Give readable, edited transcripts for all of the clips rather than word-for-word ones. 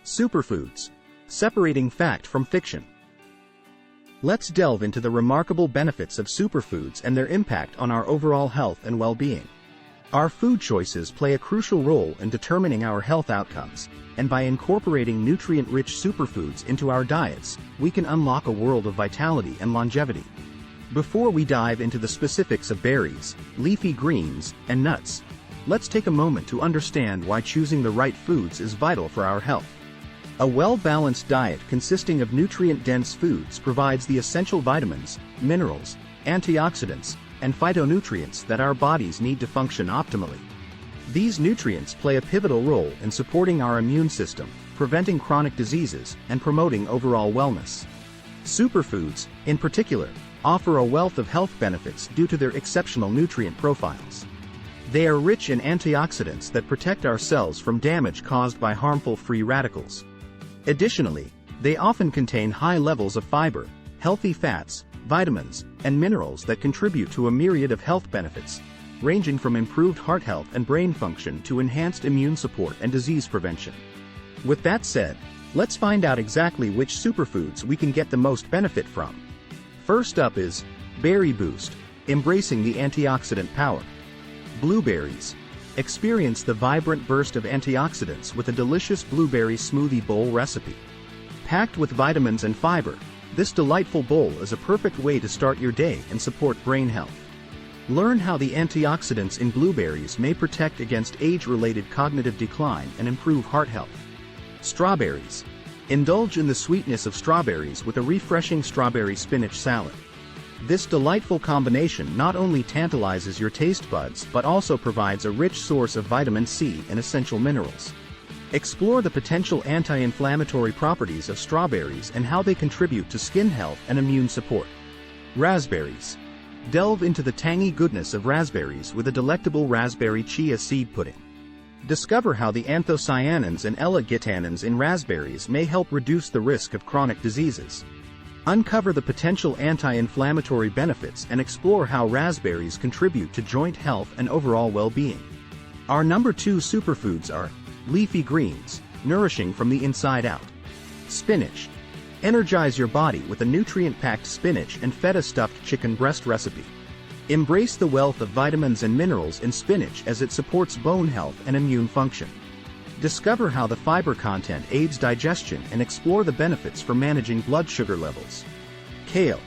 Superfoods. Separating fact from fiction. Let's delve into the remarkable benefits of superfoods and their impact on our overall health and well-being. Our food choices play a crucial role in determining our health outcomes, and by incorporating nutrient-rich superfoods into our diets, we can unlock a world of vitality and longevity. Before we dive into the specifics of berries, leafy greens, and nuts, let's take a moment to understand why choosing the right foods is vital for our health. A well-balanced diet consisting of nutrient-dense foods provides the essential vitamins, minerals, antioxidants, and phytonutrients that our bodies need to function optimally. These nutrients play a pivotal role in supporting our immune system, preventing chronic diseases, and promoting overall wellness. Superfoods, in particular, offer a wealth of health benefits due to their exceptional nutrient profiles. They are rich in antioxidants that protect our cells from damage caused by harmful free radicals. Additionally, they often contain high levels of fiber, healthy fats, vitamins, and minerals that contribute to a myriad of health benefits, ranging from improved heart health and brain function to enhanced immune support and disease prevention. With that said, let's find out exactly which superfoods we can get the most benefit from. First up is Berry Boost, embracing the antioxidant power. Blueberries. Experience the vibrant burst of antioxidants with a delicious blueberry smoothie bowl recipe. Packed with vitamins and fiber, this delightful bowl is a perfect way to start your day and support brain health. Learn how the antioxidants in blueberries may protect against age-related cognitive decline and improve heart health. Strawberries. Indulge in the sweetness of strawberries with a refreshing strawberry spinach salad. This delightful combination not only tantalizes your taste buds but also provides a rich source of vitamin C and essential minerals. Explore the potential anti-inflammatory properties of strawberries and how they contribute to skin health and immune support. Raspberries. Delve into the tangy goodness of raspberries with a delectable raspberry chia seed pudding. Discover how the anthocyanins and L-glutanins in raspberries may help reduce the risk of chronic diseases. Uncover the potential anti-inflammatory benefits and explore how raspberries contribute to joint health and overall well-being. Our number 2 superfoods are leafy greens, nourishing from the inside out. Spinach. Energize your body with a nutrient-packed spinach and feta-stuffed chicken breast recipe. Embrace the wealth of vitamins and minerals in spinach as it supports bone health and immune function. Discover how the fiber content aids digestion and explore the benefits for managing blood sugar levels. Kale.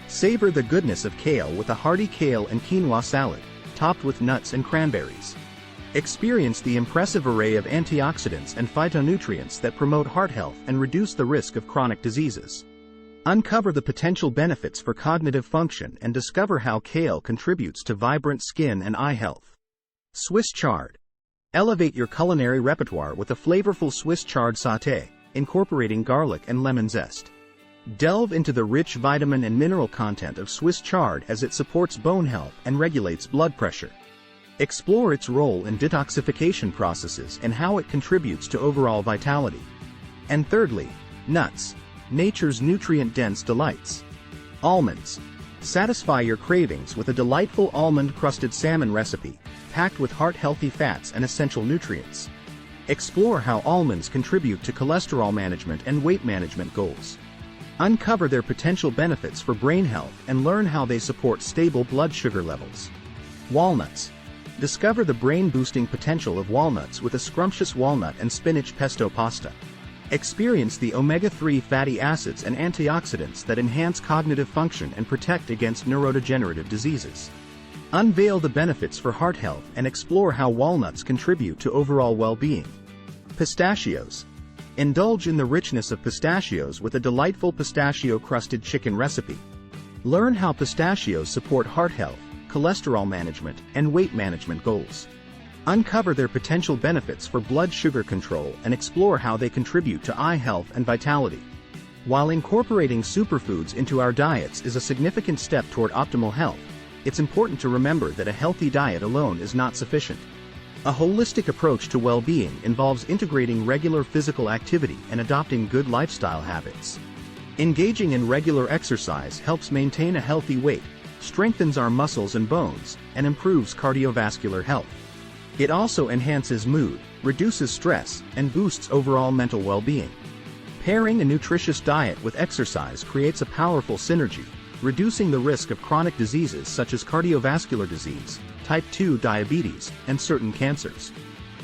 Savor the goodness of kale with a hearty kale and quinoa salad, topped with nuts and cranberries. Experience the impressive array of antioxidants and phytonutrients that promote heart health and reduce the risk of chronic diseases. Uncover the potential benefits for cognitive function and discover how kale contributes to vibrant skin and eye health. Swiss chard. Elevate your culinary repertoire with a flavorful Swiss chard sauté, incorporating garlic and lemon zest. Delve into the rich vitamin and mineral content of Swiss chard as it supports bone health and regulates blood pressure. Explore its role in detoxification processes and how it contributes to overall vitality. And thirdly, nuts, nature's nutrient-dense delights. Almonds. Satisfy your cravings with a delightful almond-crusted salmon recipe, packed with heart-healthy fats and essential nutrients. Explore how almonds contribute to cholesterol management and weight management goals. Uncover their potential benefits for brain health and learn how they support stable blood sugar levels. Walnuts. Discover the brain-boosting potential of walnuts with a scrumptious walnut and spinach pesto pasta. Experience the omega-3 fatty acids and antioxidants that enhance cognitive function and protect against neurodegenerative diseases. Unveil the benefits for heart health and explore how walnuts contribute to overall well-being. Pistachios. Indulge in the richness of pistachios with a delightful pistachio-crusted chicken recipe. Learn how pistachios support heart health, cholesterol management, and weight management goals. Uncover their potential benefits for blood sugar control and explore how they contribute to eye health and vitality. While incorporating superfoods into our diets is a significant step toward optimal health, it's important to remember that a healthy diet alone is not sufficient. A holistic approach to well-being involves integrating regular physical activity and adopting good lifestyle habits. Engaging in regular exercise helps maintain a healthy weight, strengthens our muscles and bones, and improves cardiovascular health. It also enhances mood, reduces stress, and boosts overall mental well-being. Pairing a nutritious diet with exercise creates a powerful synergy, reducing the risk of chronic diseases such as cardiovascular disease, type 2 diabetes, and certain cancers.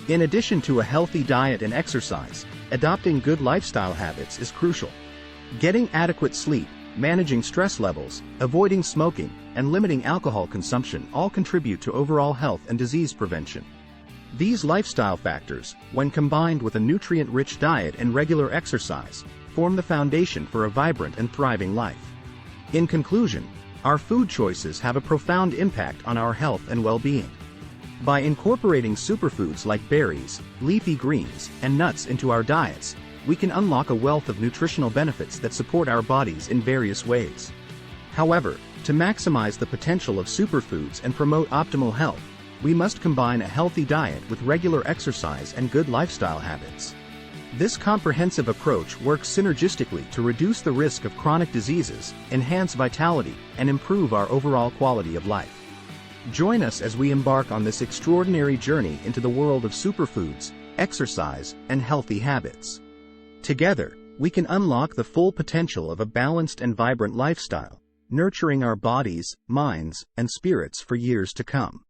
In addition to a healthy diet and exercise, adopting good lifestyle habits is crucial. Getting adequate sleep, managing stress levels, avoiding smoking, and limiting alcohol consumption all contribute to overall health and disease prevention. These lifestyle factors, when combined with a nutrient-rich diet and regular exercise, form the foundation for a vibrant and thriving life. In conclusion, our food choices have a profound impact on our health and well-being. By incorporating superfoods like berries, leafy greens, and nuts into our diets, we can unlock a wealth of nutritional benefits that support our bodies in various ways. However, to maximize the potential of superfoods and promote optimal health, we must combine a healthy diet with regular exercise and good lifestyle habits. This comprehensive approach works synergistically to reduce the risk of chronic diseases, enhance vitality, and improve our overall quality of life. Join us as we embark on this extraordinary journey into the world of superfoods, exercise, and healthy habits. Together, we can unlock the full potential of a balanced and vibrant lifestyle, nurturing our bodies, minds, and spirits for years to come.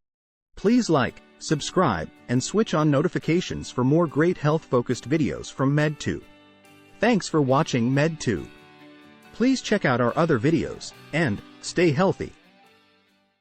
Please like, subscribe, and switch on notifications for more great health-focused videos from Med2. Thanks for watching Med2. Please check out our other videos, and stay healthy.